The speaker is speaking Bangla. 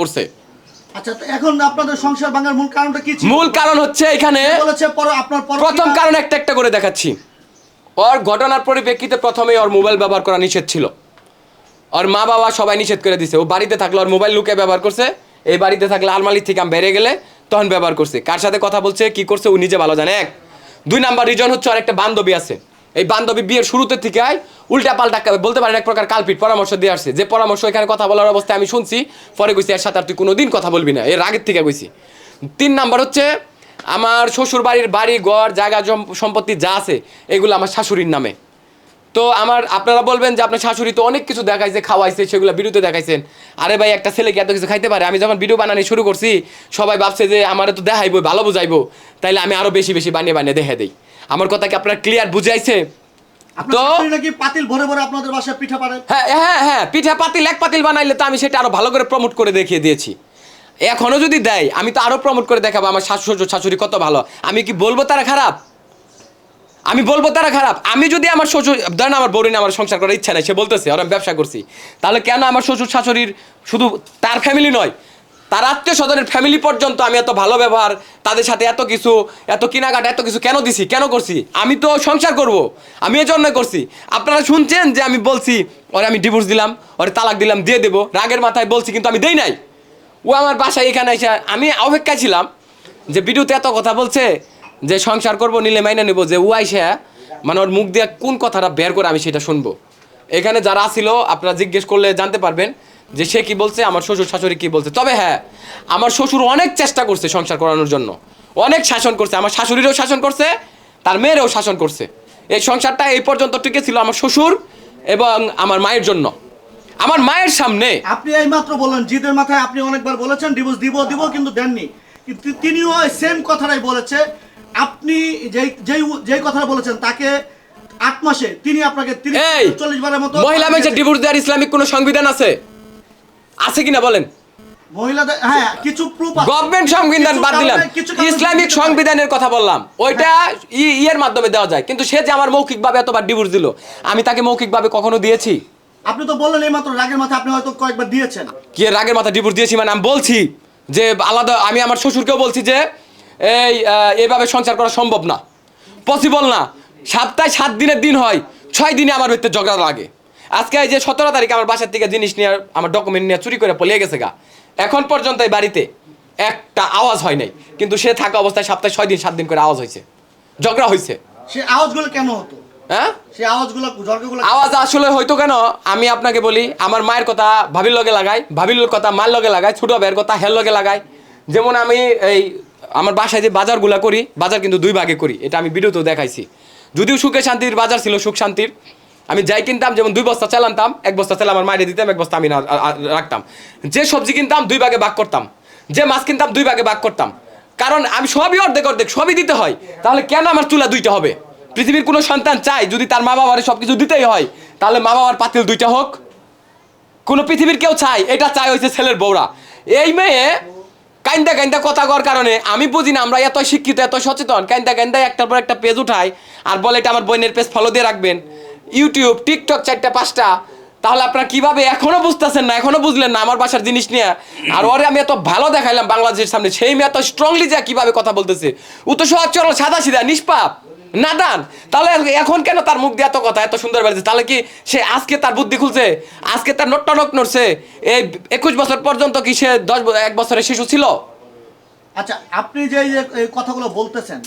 করছে। আচ্ছা, তো এখন আপনাদের সংসার ভাঙার মূল কারণটা কি ছিল? মূল কারণ হচ্ছে এখানে বলেছে আপনার প্রথম কারণ একটা করে দেখাচ্ছি। ওর ঘটনার পরিপ্রেক্ষিতে প্রথমেই ওর মোবাইল ব্যবহার করা নিষেধ ছিল। ওর মা বাবা সবাই নিষেধ করে দিছে। ও বাড়িতে থাকলে ওর মোবাইল লুকে ব্যবহার করছে, এই বাড়িতে থাকলে আলমারির থেকে বেড়ে গেলে তখন ব্যবহার করছে। কার সাথে কথা বলছে, কি করছে ও নিজে ভালো জানে। এক, 2 নাম্বার রিজন হচ্ছে ওর একটা বান্ধবী আছে। এই বান্ধবী বিয়ের শুরুতে থেকে উল্টা পাল্টা বলতে পারেন এক প্রকার কালপিট পরামর্শ দিয়ে আসছে, যে পরামর্শ এখানে কথা বলার অবস্থায় আমি শুনছি, পরে কইছি এর সাথে আর তুই কোনোদিন কথা বলবি না, এর আগের থেকে কইছি। 3 নাম্বার হচ্ছে আমার শ্বশুর বাড়ি ঘর জায়গা সম্পত্তি যা আছে এগুলো আমার শাশুড়ির নামে। তো আপনারা বলবেন যে আপনার শাশুড়ি তো অনেক কিছু দেখাইছে, খাওয়াইছে, সেগুলো ভিডিওতে দেখাইছেন। আরে ভাই, একটা ছেলে কি এত কিছু খাইতে পারে? আমি যখন ভিডিও বানানো শুরু করছি সবাই ভাবছে যে আমার তো দেখাইবো, ভালো বুঝাইবো, তাইলে আমি আরো বেশি বেশি বানিয়ে দেখে দিই। আমার কথা কি আপনার ক্লিয়ার বুঝাইছে? তো নাকি পাতিল ভরে ভরে আপনাদের বাসায় পিঠা পারে? হ্যাঁ, পিঠা পাতিল এক পাতিল বানাইলে তো আমি সেটা আরো ভালো করে প্রমোট করে দেখিয়ে দিয়েছি। এখনো যদি দেয় আমি তো আরো প্রমোট করে দেখাবো আমার শাশুড়ি কত ভালো। আমি কি বলবো তারা খারাপ? আমি বলবো তারা খারাপ? আমি যদি আমার শ্বশুর ধরেন আমার বউরিন আমার সংসার করার ইচ্ছা নাই, সে বলতেছে আর আমি ব্যবসা করছি, তাহলে কেন আমার শ্বশুর শাশুড়ির শুধু তার ফ্যামিলি নয়, তার আত্মীয় স্বজনের ফ্যামিলি পর্যন্ত আমি এত ভালো ব্যবহার, তাদের সাথে এত কিছু, এত কেনাকাটা, এত কিছু কেন দিছি, কেন করছি? আমি তো সংসার করব, আমি এই জন্যই করছি। আপনারা শুনছেন যে আমি বলছি ওরে আমি ডিভোর্স দিলাম, ওরে তালাক দিলাম, দিয়ে দেবো, রাগের মাথায় বলছি, কিন্তু আমি দেই নাই। ও আমার বাসায় এখানে এসে আমি অপেক্ষায় ছিলাম যে ভিডিওতে এত কথা বলছে যে সংসার করব, নিলে মাইনে নেবো, যে ও আইসা মানে ওর মুখ দিয়ে কোন কথাটা বের করে আমি সেটা শুনবো। এখানে যারা ছিল আপনারা জিজ্ঞেস করলে জানতে পারবেন যে সে কি বলছে, আমার শ্বশুর শাশুড়ি কি বলছে। তবে হ্যাঁ, আমার শ্বশুর অনেক চেষ্টা করছে সংসার করানোর জন্য, অনেক শাসন করছে, আমার শাশুড়িরও শাসন করছে, তার মেয়েরও শাসন করছে। এই সংসারটা এই পর্যন্ত টিকে ছিল আমার শ্বশুর এবং আমার মায়ের জন্য, আমার মায়ের সামনে। আপনি এই মাত্র বললেন জিদের মাথায় আপনি অনেকবার বলেছেন ডিভোর্স দিব কিন্তু দেননি, কিন্তু তিনিও সেম কথাটাই বলেছে। আপনি যেই কথাটা বলেছেন তাকে 8 মাসে তিনি আপনাকে 30-40 বারের মতো মহিলা মানুষের ডিভোর্স দেওয়ার ইসলামিক কোনো সংবিধান আছে কিনা বলেন? মহিলাদের হ্যাঁ কিছু প্রুফ আছে। গভর্নমেন্ট সংবিধান বাদ দিলাম, ইসলামিক সংবিধানের কথা বললাম, ওইটা ইয়ের মাধ্যমে দেওয়া যায়। কিন্তু সে যে আমার মৌখিকভাবে এতবার ডিভোর্স দিল, আমি তাকে মৌখিকভাবে কখনো দিয়েছি? আপনি তো বললেন এই মাত্র রাগের মাথায় আপনি হয়তো কয়েকবার দিয়েছেন। কি রাগের মাথায় ডিভোর্স দিয়েছি? মানে আমি বলছি যে আলাদা, আমি আমার শ্বশুরকেও বলছি যে এইভাবে সংসার করা সম্ভব না, পসিবল না। সপ্তাহে 7 দিনের দিন হয়, 6 দিনে আমার ভিতরে ঝগড়া লাগে। আজকে এই যে 17 তারিখ আমার বাসার থেকে জিনিস নিয়ে, আমার ডকুমেন্ট নিয়ে চুরি করে পলিয়ে গেছে গা, এখন পর্যন্ত এই বাড়িতে একটা আওয়াজ হয় নাই, কিন্তু সে থাকা অবস্থায় সপ্তাহে 6 দিন 7 দিন করে আওয়াজ হয়েছে, ঝগড়া হয়েছে। সে আওয়াজগুলো কেন হতো? হ্যাঁ, সে ঝগড়াগুলো আওয়াজ আসলে হয়তো কেন, আমি আপনাকে বলি, আমার মায়ের কথা ভাবির লগে লাগাই, ভাবির কথা মার লগে লাগাই, ছোট ভাইয়ের কথা হের লগে লাগাই। যেমন আমি এই আমার বাসায় যে বাজারগুলা করি, বাজার কিন্তু 2 ভাগে করি, এটা আমি ভিডিওতেও দেখাইছি। যদিও সুখে শান্তির বাজার ছিল, সুখ শান্তির, আমি যাই কিনতাম, যেমন 2 বস্তা চাল আনতাম, 1 বস্তা চাল আমার মায়ের দিতাম, 1 বস্তা আমি রাখতাম। যে সবজি কিনতাম 2 ভাগে ভাগ করতাম, যে মাছ কিনতাম 2 ভাগে ভাগ করতাম, কারণ আমি সবই অর্ধেক সবই দিতে হয়। তাহলে কেন আমার চুলা 2টা হবে? পৃথিবীর কোনো সন্তান চায় যদি তার মা বাবার সবকিছু দিতেই হয়, তাহলে মা বাবার পাতিল 2টা হোক? কোনো পৃথিবীর কেউ চায়? এটা চায় হয়েছে ছেলের বউরা। এই মেয়ে কাইন্দা কথা করার কারণে আমি বুঝি না, আমরা এত শিক্ষিত, এত সচেতন, কাইন্দা একটার পর একটা পেজ উঠাই আর বলে এটা আমার বোনের পেজ ফলো দিয়ে রাখবেন, ইউটিউব টিকটক 4টা 5টা। তাহলে আপনারা কিভাবে এখনো বুঝতেছেন না, এখনো বুঝলেন না আমার বাসার জিনিস নিয়ে? আর ওরে আমি এত ভালো দেখাইলাম বাংলাদেশের সামনে, সেই মেয়ে এত স্ট্রংলি যা কিভাবে কথা বলতেছে, ও তো সহজ সরল সাদা সিধা নিষ্পাপ নাদান। তাহলে এখন কেন তার মুখ দিয়ে এত কথা, এত সুন্দর বেড়েছে? তাহলে কি সে আজকে তার বুদ্ধি খুলছে, আজকে তার নট্টনক নড়ছে? এই 21 বছর পর্যন্ত কি সে 1 বছরের শিশু ছিল? আচ্ছা, আপনি যে এই কথাগুলো বলতেছেন,